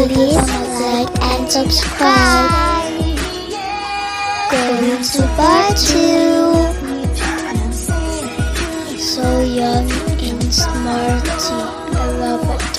please like and subscribe. Going to part 2. So young and smarty. I love it.